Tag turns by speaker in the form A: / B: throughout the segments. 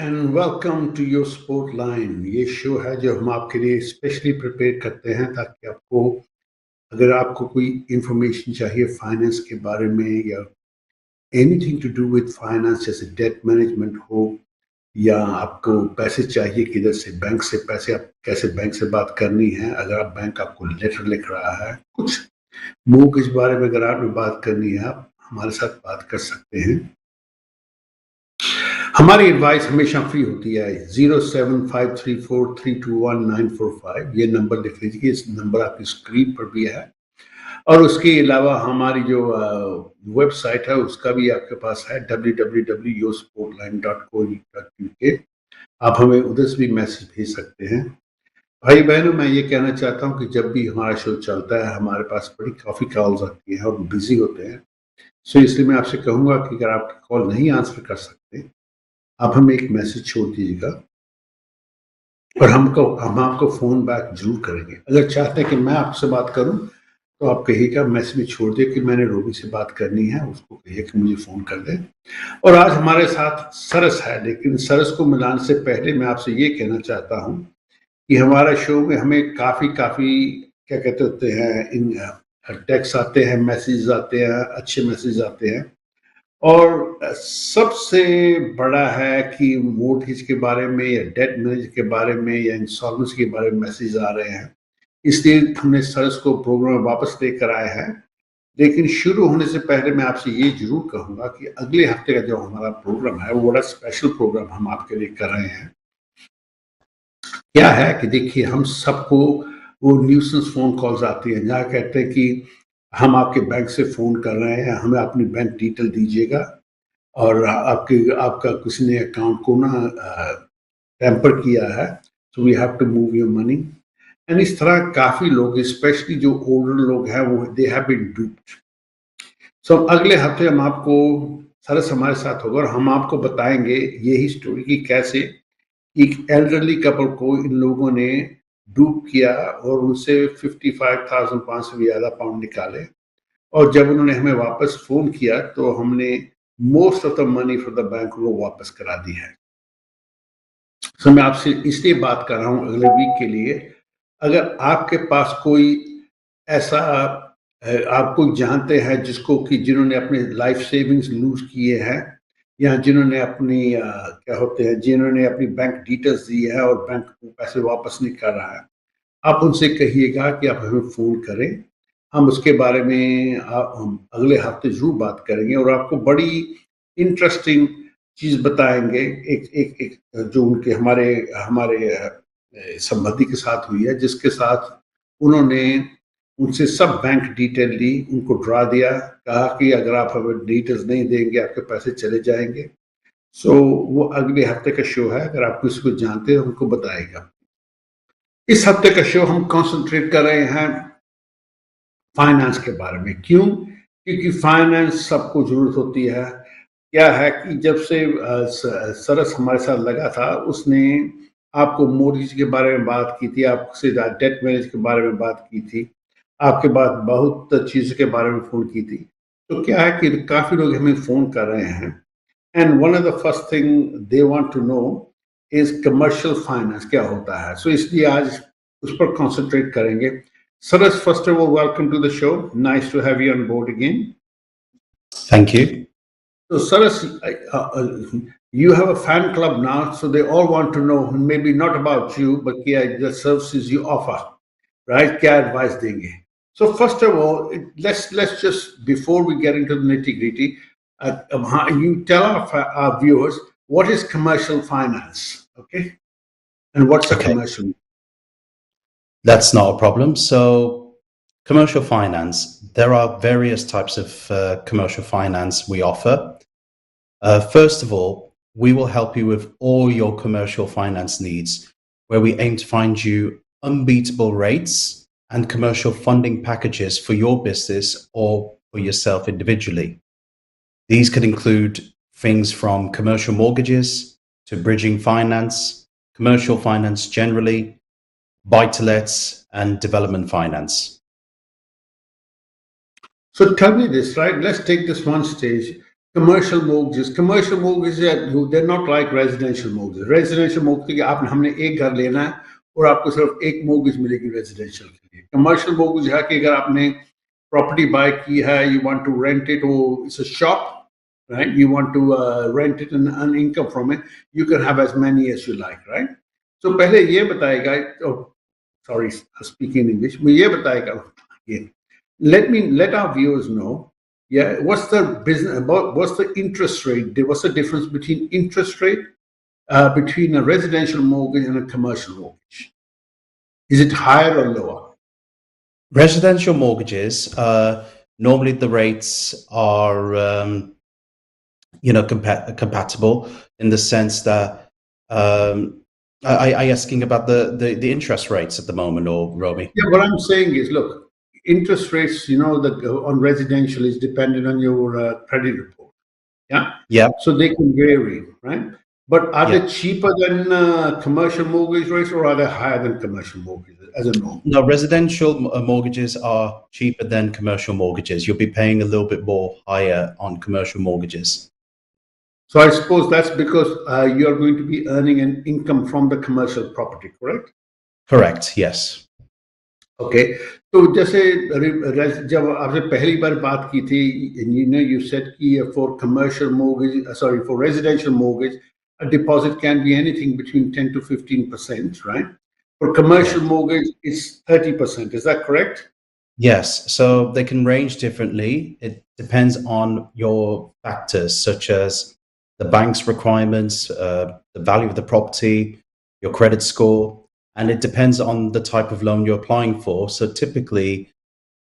A: And welcome to your sport line. ये show है जो हम आपके लिए स्पेशली प्रिपेयर करते हैं ताकि आपको, अगर आपको कोई इंफॉर्मेशन चाहिए फाइनेंस के बारे में या anything to do with finance, जैसे डेट मैनेजमेंट हो या आपको पैसे चाहिए किधर से, बैंक से पैसे, आप कैसे बैंक से बात करनी है, अगर आप बैंक आपको लेटर लिख रहा है, कुछ मूव इस बारे में अगर आपने बात करनी है, आप हमारे साथ बात कर सकते हैं। हमारी एडवाइस हमेशा फ्री होती है। 07534321945 ये नंबर लिख लीजिए, इस नंबर आपकी स्क्रीन पर भी है। और उसके अलावा हमारी जो वेबसाइट है उसका भी आपके पास है, www.yoursportline.co.uk। आप हमें उधर से भी मैसेज भेज सकते हैं। भाई बहनों, मैं ये कहना चाहता हूँ कि जब भी हमारा शो चलता है हमारे पास बड़ी काफ़ी कॉल्स आती हैं और बिजी होते हैं। सो इसलिए मैं आपसे कहूँगा कि अगर आप कॉल नहीं आंसर कर सकते, आप हमें एक मैसेज छोड़ दीजिएगा और हम आपको फ़ोन बैक ज़रूर करेंगे। अगर चाहते हैं कि मैं आपसे बात करूं तो आप कहिएगा, मैसेज छोड़ दिए कि मैंने रोमी से बात करनी है, उसको कहिए कि मुझे फ़ोन कर दे। और आज हमारे साथ सरस है, लेकिन सरस को मिलाने से पहले मैं आपसे ये कहना चाहता हूं कि हमारा शो में हमें काफ़ी काफ़ी क्या कहते होते हैं, इन टेक्स्ट आते हैं, मैसेज आते हैं, अच्छे मैसेज आते हैं। और सबसे बड़ा है कि मोर्टगेज के बारे में या डेट मैनेज के बारे में या इंश्योरेंस के बारे में मैसेज आ रहे हैं, इसलिए हमने सरस को प्रोग्राम में वापस लेकर आए हैं। लेकिन शुरू होने से पहले मैं आपसे ये जरूर कहूंगा कि अगले हफ्ते का जो हमारा प्रोग्राम है वो बड़ा स्पेशल प्रोग्राम हम आपके लिए कर रहे हैं। क्या है कि देखिए, हम सबको वो न्यूसेंस फोन कॉल्स आती है जहाँ कहते हैं कि हम आपके बैंक से फोन कर रहे हैं, हमें अपनी बैंक डिटेल दीजिएगा और आपका किसी ने अकाउंट को ना टेम्पर किया है, so we have to move your money. And इस तरह काफी लोग, स्पेशली जो ओल्डर लोग हैं, वो दे हैव बीन डूप्ड। सो अगले हफ्ते हम आपको, सरस हमारे साथ होगा और हम आपको बताएंगे यही स्टोरी कि कैसे एक एल्डरली कपल को इन लोगों ने डूप किया और उनसे 55,500 से ज्यादा पाउंड निकाले। और जब उन्होंने हमें वापस फोन किया तो हमने most of the money from the bank को वापस करा दी है। सो मैं आपसे इसलिए बात कर रहा हूं अगले वीक के लिए। अगर आपके पास कोई ऐसा आप कोई जानते हैं जिसको कि जिन्होंने अपने लाइफ सेविंग्स लूज किए हैं या जिन्होंने अपनी क्या होते हैं, जिन्होंने अपनी बैंक डिटेल्स दी है और बैंक पैसे वापस नहीं कर रहा है, आप उनसे कहिएगा कि आप हमें फ़ोन करें। हम उसके बारे में हम अगले हफ्ते ज़रूर बात करेंगे और आपको बड़ी इंटरेस्टिंग चीज़ बताएंगे। एक एक एक जो उनके हमारे हमारे संबंधी के साथ हुई है, जिसके साथ उन्होंने उनसे सब बैंक डिटेल ली, उनको ड्रा दिया, कहा कि अगर आप हमें डिटेल्स नहीं देंगे आपके पैसे चले जाएंगे। सो वो अगले हफ्ते का शो है, अगर आप किसी को जानते हैं उनको बताएगा। इस हफ्ते का शो हम कंसंट्रेट कर रहे हैं फाइनेंस के बारे में। क्यों? क्योंकि फाइनेंस सबको जरूरत होती है। क्या है कि जब से सरस हमारे साथ लगा था, उसने आपको मोर्गेज के बारे में बात की थी, आपसे डेट मैनेज के बारे में बात की थी, आपके बाद बहुत चीज़ों के बारे में फ़ोन की थी। तो क्या है कि काफ़ी लोग हमें फ़ोन कर रहे हैं and one of the first thing they want to know is commercial finance क्या होता है। सो इसलिए आज उस पर कॉन्सेंट्रेट करेंगे। Saras, first of all, welcome to the show. Nice to have you on board again.
B: Thank you.
A: So, Saras, you have a fan club now, so they all want to know, maybe not about you, but the services you offer, right? Kya advice देंगे? So, first of all, let's just, before we get into the nitty gritty, you tell our viewers what is commercial finance, okay? And what's a commercial?
B: That's not a problem. So, commercial finance, there are various types of commercial finance we offer. First of all, we will help you with all your commercial finance needs, where we aim to find you unbeatable rates and commercial funding packages for your business or for yourself individually. These could include things from commercial mortgages to bridging finance, commercial finance generally, buy-to-lets, and development finance.
A: So tell me this, right? Let's take this one stage. commercial mortgages they're not like residential mortgages. Residential mortgage कि आप हमने एक घर लेना है और आपको सिर्फ एक mortgage मिलेगी residential के लिए. Commercial mortgage है कि अगर आपने property buy की है, you want to rent it or it's a shop, right? You want to rent it and earn income from it. You can have as many as you like, right? So पहले ये बताएगा, oh, sorry, speaking in English, मुझे ये बताएगा ये. Let our viewers know, yeah, what's the business about, what's the interest rate? What's the difference between interest rate between a residential mortgage and a commercial mortgage? Is it higher or lower?
B: Residential mortgages, normally the rates are, compatible in the sense that, are you asking about the interest rates at the moment, or Romy?
A: Yeah, what I'm saying is, look, interest rates, on residential is dependent on your credit report. Yeah.
B: Yeah.
A: So they can vary, right? But are
B: Yeah.
A: they cheaper than commercial mortgage rates, or are they higher than commercial mortgages as a norm?
B: No, residential mortgages are cheaper than commercial mortgages. You'll be paying a little bit more higher on commercial mortgages.
A: So I suppose that's because you are going to be earning an income from the commercial property, correct?
B: Correct. Yes.
A: Okay. तो जैसे जब आपसे पहली बार बात की थी, you said कि for commercial mortgage, for residential mortgage, a deposit can be anything between 10 to 15%, right? For commercial
B: Yeah.
A: mortgage, it's 30%. Is that correct?
B: Yes. So they can range differently. It depends on your factors, such as the bank's requirements, the value of the property, your credit score, and it depends on the type of loan you're applying for. So typically,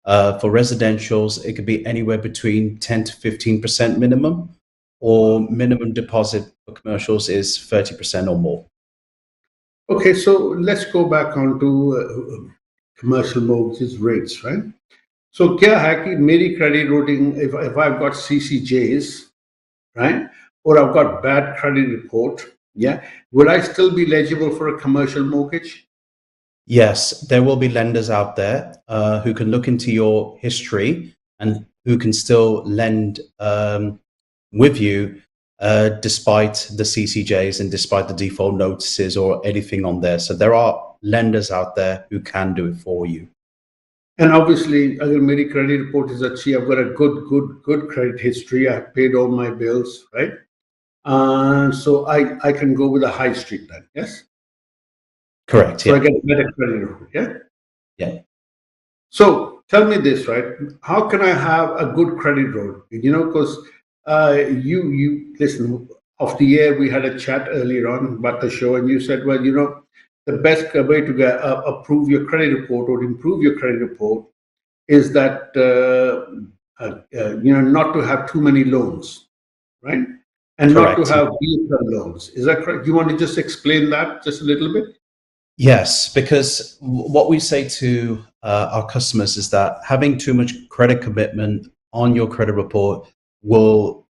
B: for residentials, it could be anywhere between 10 to 15% minimum, or minimum deposit for commercials is 30% or more.
A: Okay, so let's go back on to commercial mortgages rates, right? So क्या है कि मेरी credit rating, if I've got CCJs, right, or I've got bad credit report, yeah, will I still be eligible for a commercial mortgage?
B: Yes, there will be lenders out there who can look into your history and who can still lend with you despite the CCJs and despite the default notices or anything on there. So there are lenders out there who can do it for you.
A: And obviously, अगर मेरी credit report is अच्छी, I've got a good credit history. I've paid all my bills, right? So I can go with a high street then, yes?
B: Correct.
A: So I
B: Yeah.
A: get a better credit report, yeah?
B: Yeah.
A: So tell me this, right? How can I have a good credit report? Because you listen, off the air, we had a chat earlier on about the show, and you said, well, the best way to get approve your credit report or improve your credit report is that not to have too many loans, right? And not to
B: Correct.
A: have vehicle loans. Is that correct? You want to just explain that just a little bit?
B: Yes, because what we say to our customers is that having too much credit commitment on your credit report will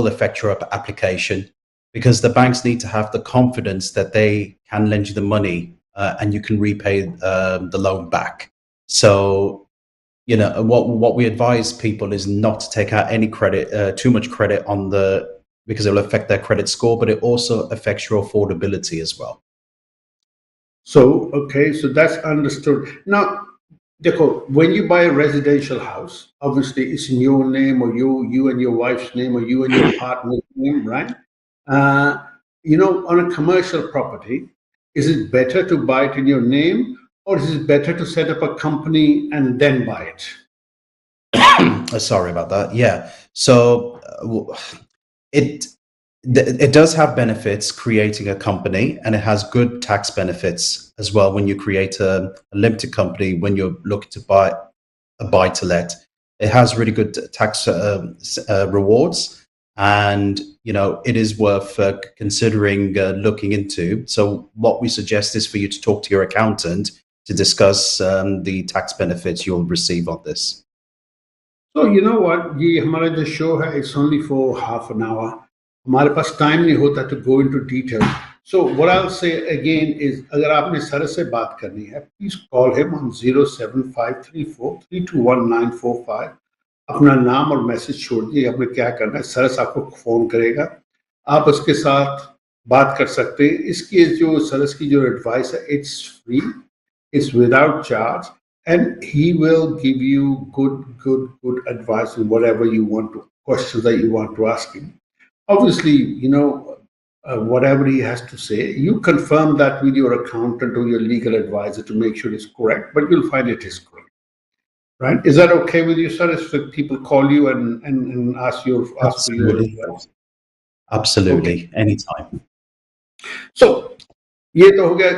B: affect your application, because the banks need to have the confidence that they can lend you the money and you can repay the loan back. So, what we advise people is not to take out any credit, too much credit because it will affect their credit score, but it also affects your affordability as well.
A: So, okay, so that's understood. Now, Deco, when you buy a residential house, obviously it's in your name, or you and your wife's name, or you and your partner's name, right? On a commercial property, is it better to buy it in your name, or is it better to set up a company and then buy it?
B: Sorry about that. Yeah. So it it does have benefits creating a company, and it has good tax benefits as well when you create a limited company. When you're looking to buy a buy to let, it has really good tax rewards, and it is worth considering looking into. So what we suggest is for you to talk to your accountant to discuss the tax benefits you'll receive on this.
A: So you know what? ये हमारा जो show है, it's only for half an hour. हमारे पास time नहीं होता to go into detail. So what I'll say again is, अगर आपने sir से बात करनी है, please call him on 07534 321 945. अपना नाम और मैसेज छोड़ दिए, आपने क्या करना है, सरस आपको फ़ोन करेगा, आप उसके साथ बात कर सकते हैं। इसकी जो सरस की जो एडवाइस है, it's free, it's without charge, and he will give you good advice on whatever you want to, questions that you want to ask him. Obviously, whatever he has to say, you confirm that with your accountant or your legal advisor to make sure it's correct, but you'll find it is correct. Right? Is that okay with you, sir? If people call you and ask for your
B: Absolutely.
A: advice? Okay.
B: Absolutely. Anytime.
A: So ये तो हो गया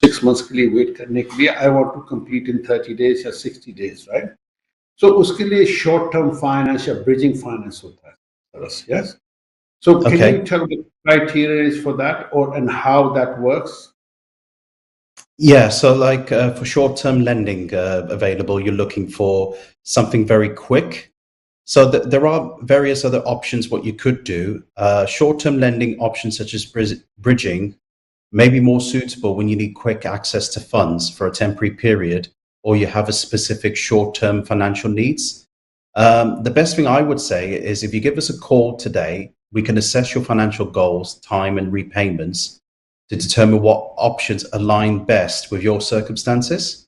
A: 6 months के लिए wait करने के लिए. I want to complete in 30 days या 60 days, right? So उसके लिए short term finance या bridging finance होता है. Yes. So can
B: Okay.
A: you tell me the criteria is for that, or and how that works?
B: Yeah, so like for short-term lending available, you're looking for something very quick. So there are various other options what you could do. Short-term lending options such as bridging may be more suitable when you need quick access to funds for a temporary period or you have a specific short-term financial needs. The best thing I would say is if you give us a call today, we can assess your financial goals, time, and repayments to determine what options align best with your circumstances.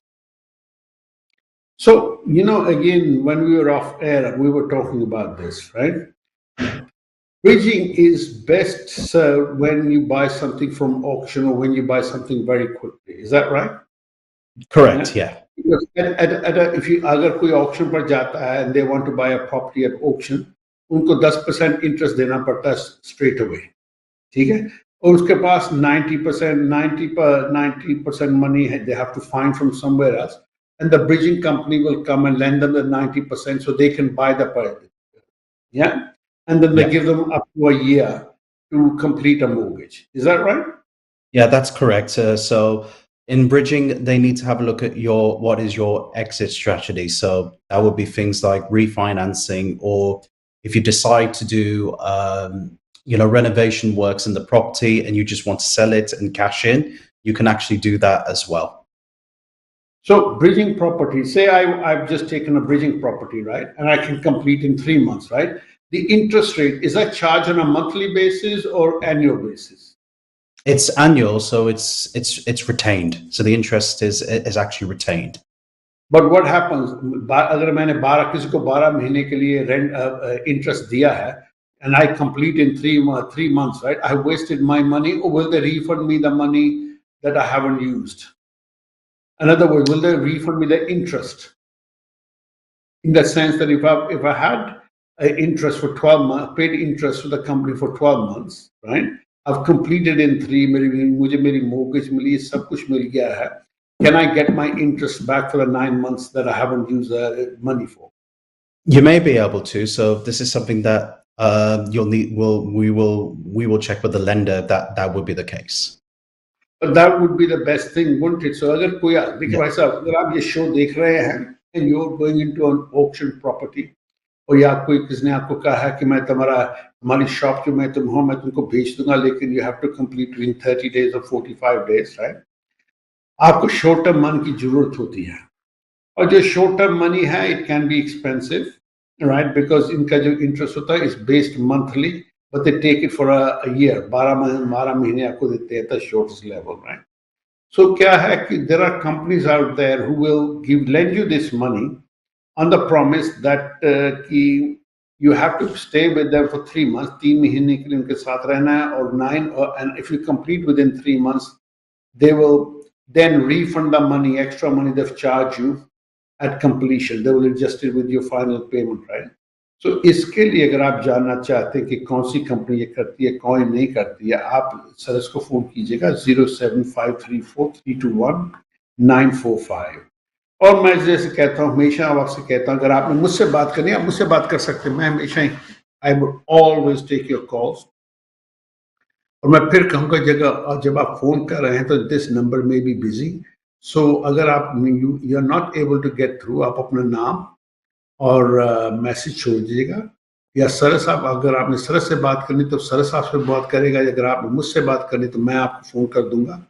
A: So, again, when we were off air, we were talking about this, right? Bridging is best served when you buy something from auction or when you buy something very quickly. Is that right?
B: Correct,
A: Yeah.
B: yeah.
A: Because if you अगर कोई auction पर जाता है and they want to buy a property at auction, उनको 10% interest देना पड़ता है straight away. ठीक है, और उसके पास 90% money they have to find from somewhere else, and the bridging company will come and lend them the 90% so they can buy the property. Yeah, and then they
B: Yeah.
A: give them up to a year to complete a mortgage. Is that right?
B: Yeah, that's correct. So in bridging, they need to have a look at what is your exit strategy. So that would be things like refinancing, or if you decide to do, renovation works in the property and you just want to sell it and cash in, you can actually do that as well.
A: So bridging property, say I've just taken a bridging property, right? And I can complete in 3 months, right? The interest rate, is that charged on a monthly basis or annual basis?
B: It's annual, so it's retained. So the interest is actually retained.
A: But what happens, अगर मैंने 12 किसी को 12 महीने के लिए rent interest दिया है and I complete in 3 months, right? I wasted my money, or will they refund me the money that I haven't used? In other words, will they refund me the interest? In the sense that if I had interest for 12 months, paid interest to the company for 12 months, right? I've completed in 3, मुझे मेरी mortgage मिली, सब कुछ मिल गया है. Can I get my interest back for the 9 months that I haven't used money for?
B: You may be able to. So this is something that you'll need. We will check with the lender that would be the case.
A: But that would be the best thing, wouldn't it? So अगर कोई देखिए
B: Yeah.
A: भाई साहब, अगर आप ये show देख रहे हैं and you're going into an auction property, और या कोई किसने आपको कहा है कि मैं हमारी शॉप जो मैं तुमको भेज दूंगा, लेकिन you have to complete within 30 days or 45 days, right? आपको शॉर्ट टर्म मनी की जरूरत होती है, और जो शॉर्ट टर्म मनी है it can be expensive, right? Because इनका जो इंटरेस्ट होता है is based monthly, but they take it for a year. 12 महीने आपको देते हैं the shortest level, right? So क्या है कि there are companies out there who will lend you this money on the promise that कि you have to stay with them for 3 months, 3 महीने के लिए उनके साथ रहना है, और 9, and if you complete within 3 months, they will then refund the money, extra money they've charged you at completion. They will adjust it with your final payment, right? So इसके लिए अगर आप जानना चाहते हैं कि कौन सी कंपनी ये करती है, कौन नहीं करती है, आप सर इसको फोन कीजिएगा 07534321945. और मैं जैसे कहता हूँ, हमेशा आपसे कहता हूँ, अगर आपने मुझसे बात करनी है, आप मुझसे बात कर सकते हैं. मैं हमेशा ही I would always take your calls. और मैं फिर कहूँगा, जब आप फोन कर रहे हैं तो दिस नंबर में बी बिजी. सो अगर आप you are not able to get through, आप अपना नाम और मैसेज छोड़ दीजिएगा. या सरस आप, अगर आपने सरस से बात करनी तो सरस आपसे बात करेगा, अगर आपने मुझसे बात करनी तो मैं आपको फोन कर दूंगा.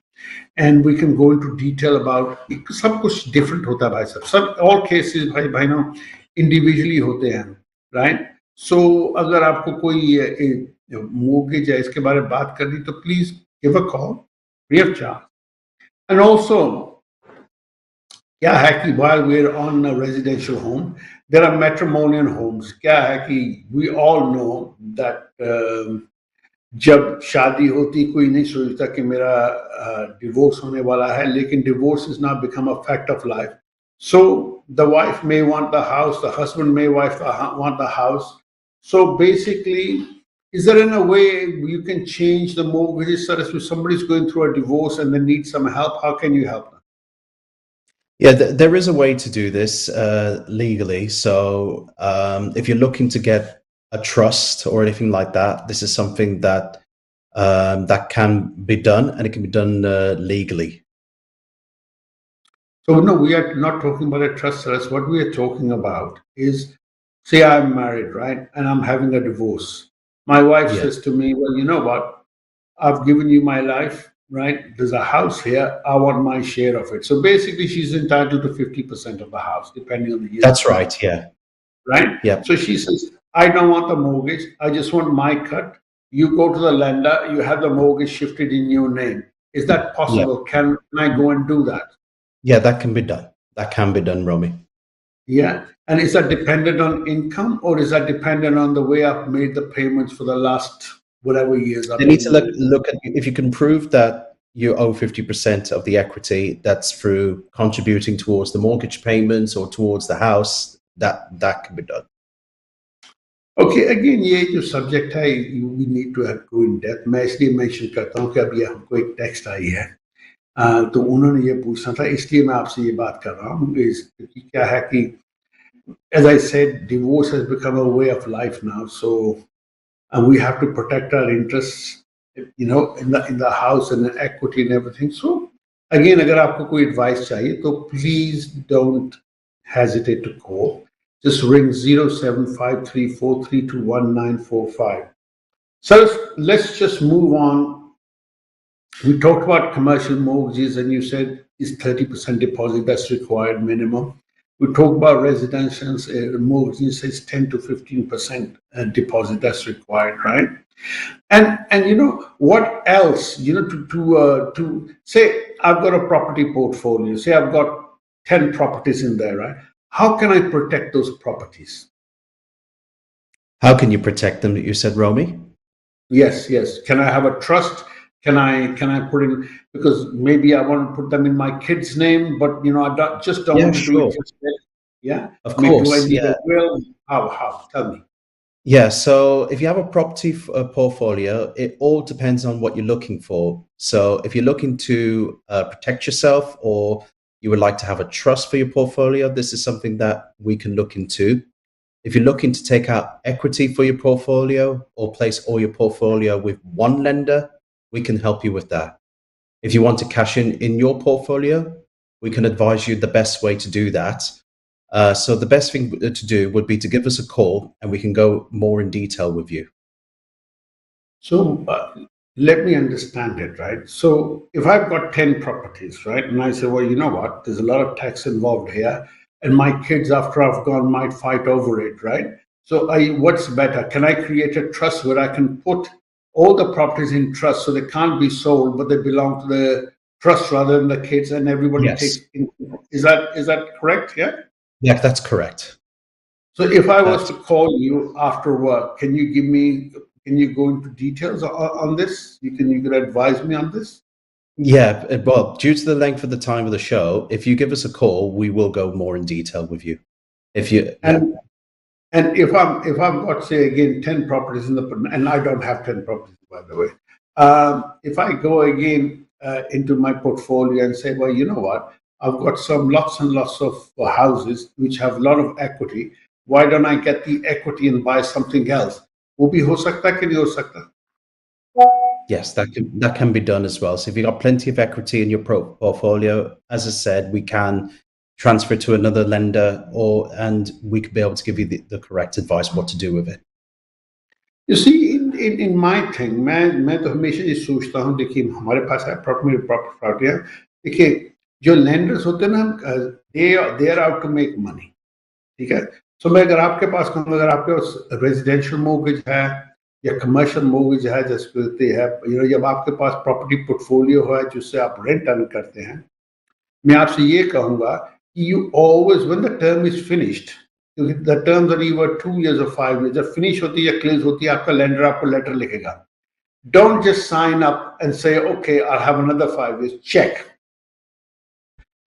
A: and we can go into detail about सब कुछ different होता है भाई साहब सब all cases भाई भाई ना individually होते हैं right so अगर आपको कोई mortgage है इसके बारे में बात करनी तो please give a call free of charge and also क्या है कि while we're on a residential home there are matrimonial homes क्या है कि we all know that जब शादी होती कोई नहीं सोचता कि मेरा डिवोर्स होने वाला है लेकिन divorce is not become a fact of life so the wife may want the house the husband may wife want the house so basically is there in a way you can change the mortgages so if somebody is going through a divorce and they need some help how can you help them?
B: Yeah, there is a way to do this legally. So if you're looking to get a trust or anything like that, this is something that that can be done, and it can be done legally.
A: So no, we are not talking about a trust service. What we are talking about is, say I'm married, right, and I'm having a divorce. My wife
B: Yeah,
A: says to me, "Well, you know what? I've given you my life, right? There's a house here. I want my share of it." So basically, she's entitled to 50% of the house, depending on the years
B: that's
A: of
B: right.
A: marriage,
B: Yeah,
A: right?
B: yeah,
A: So she says, "I don't want the mortgage. I just want my cut." You go to the lender. You have the mortgage shifted in your name. Is that
B: yeah,
A: possible? Can I go and do that?
B: yeah. That can be done. That can be done, Romy.
A: Yeah. And is that dependent on income or is that dependent on the way I've made the payments for the last whatever years I've
B: They
A: been
B: need to
A: in the
B: look at if you can prove that you owe 50% of the equity. That's through contributing towards the mortgage payments or towards the house. That can be done.
A: Okay, again ये जो subject है we need to go in depth मैं इसलिए mention करता हूँ कि अभी हमको एक टेक्स्ट आई है तो उन्होंने ये पूछना था इसलिए मैं आपसे ये बात कर रहा हूँ कि क्या है कि as I said divorce has become a way of life now so and we have to protect our interests, in the house and the equity and everything. So again, अगर आपको कोई advice चाहिए, तो please don't hesitate to call. Just ring 0753432195. So let's just move on. We talked about commercial mortgages, and you said is 30% deposit that's required minimum. We talked about residential mortgages, it's 10 to 15% deposit that's required, right? And what else? To say I've got a property portfolio. Say I've got 10 properties in there, right? How can I protect those properties?
B: How can you protect them? You said, Romy.
A: Yes, yes. Can I have a trust? Can I put in because maybe I want to put them in my kid's name, but I just don't
B: Yeah,
A: want to do it
B: sure.
A: just yet. Yeah.
B: Of
A: Do I
B: course.
A: need a
B: Yeah.
A: will? How? Tell me.
B: Yeah, so if you have a property portfolio, it all depends on what you're looking for. So if you're looking to protect yourself or you would like to have a trust for your portfolio, this is something that we can look into. If you're looking to take out equity for your portfolio or place all your portfolio with one lender, we can help you with that. If you want to cash in your portfolio, we can advise you the best way to do that. So the best thing to do would be to give us a call and we can go more in detail with you.
A: So let me understand it, right? So if I've got 10 properties, right, and I say, well, you know what, there's a lot of tax involved here, and my kids, after I've gone, might fight over it, right? So what's better? Can I create a trust where I can put all the properties in trust so they can't be sold, but they belong to the trust rather than the kids, and everybody takes
B: Yes.
A: in? Is that correct? Yeah.
B: Yeah, that's correct.
A: So if I was
B: That's
A: to call you after work, can you go into details on this? You can advise me on this?
B: yeah. Well, due to the length of the time of the show, if you give us a call, we will go more in detail with you. If you, yeah,
A: And and if I've got say again 10 properties and I don't have 10 properties by the way. If I go again into my portfolio and say, well, you know what, I've got some lots and lots of houses which have a lot of equity. Why don't I get the equity and buy something else? वो भी हो सकता है कि नहीं हो सकता?
B: yes, that can be done as well. So if you've got plenty of equity in your portfolio, as I said, we can transfer to another lender, and we could be able to give you the correct advice what to do with it.
A: You see, in my thing, मैं तो हमेशा ये सोचता हूँ, देखिए हमारे पास है प्रॉपर्टियाँ, देखिए जो lenders होते हैं ना, they are out to make money, ठीक है? सो मैं अगर आपके पास कहूँ, अगर आपके पास रेजिडेंशियल मोर्गेज है या कमर्शियल मोर्गेज है, जैसे है, जब आपके पास प्रॉपर्टी पोर्टफोलियो है जिससे आप रेंट अर्न करते हैं, मैं आपसे ये कहूँगा कि you always when the term is finished, क्योंकि the terms are ever 2 years or 5 years, जब फिनिश होती है या क्लोज होती है, आपका लेंडर आपको लेटर लिखेगा. Don't just sign up and say okay I have another 5 years, check.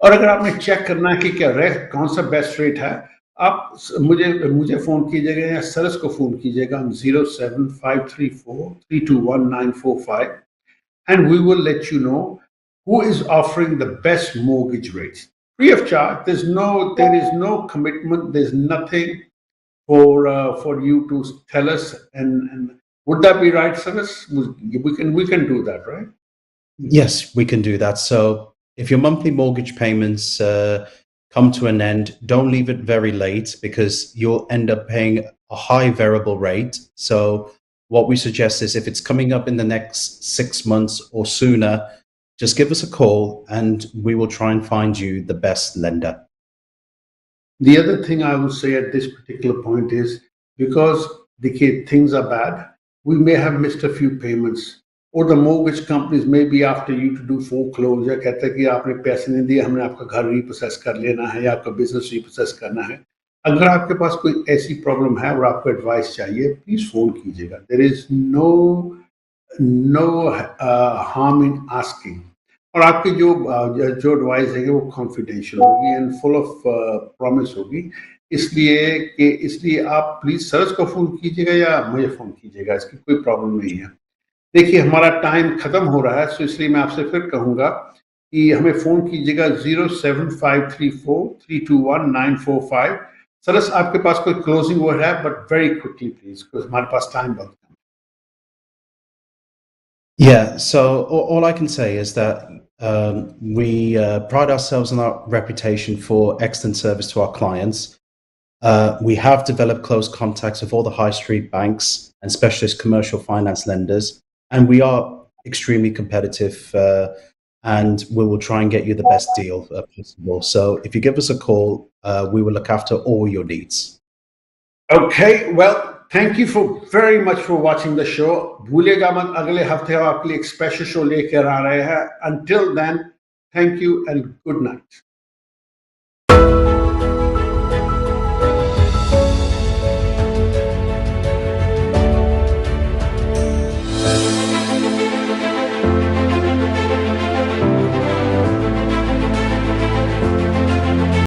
A: और अगर आपने चेक करना है कि क्या रेट, कौन सा बेस्ट रेट है, आप मुझे मुझे फोन कीजिएगा या सरस को फोन कीजिएगा, 07534321945, and we will let you know who is offering the best mortgage rates free of charge. There is no commitment, there's nothing for you to tell us, and would that be right, Saras? We can do that, right?
B: Yes, we can do that. So if your monthly mortgage payments come to an end, don't leave it very late because you'll end up paying a high variable rate. So what we suggest is if it's coming up in the next 6 months or sooner, just give us a call and we will try and find you the best lender.
A: The other thing I would say at this particular point is, because things are bad, we may have missed a few payments, or the mortgage companies may be after you to do foreclosure. कहते हैं कि आपने पैसे नहीं दिए, हमने आपका घर रिपोसेस कर लेना है या आपका बिजनेस रिपोसेस करना है. अगर आपके पास कोई ऐसी प्रॉब्लम है और आपको एडवाइस चाहिए, प्लीज फोन कीजिएगा. There is no harm in asking. और आपकी जो एडवाइस है वो कॉन्फिडेंशियल होगी एंड फुल ऑफ प्रॉमिस होगी. इसलिए आप प्लीज सर्च को फोन कीजिएगा या मुझे फोन कीजिएगा, इसकी कोई प्रॉब्लम नहीं है. देखिए हमारा टाइम खत्म हो रहा है, सो इसलिए मैं आपसे फिर कहूंगा कि हमें फोन कीजिएगा 07534321945. सरस, आपके पास कोई क्लोजिंग वर्ड है, but very quickly please, because हमारे पास टाइम बहुत कम.
B: Yeah, so all I can say is that we pride ourselves on our reputation for excellent service to our clients. We have developed close contacts with all the high street banks and specialist commercial finance lenders, and we are extremely competitive, and we will try and get you the best deal possible. So if you give us a call, we will look after all your needs.
A: Okay, well, thank you very much for watching the show. भूलिएगा मत, अगले हफ्ते हम आपके लिए एक special show लेकर आ रहे हैं. Until then, thank you and good night.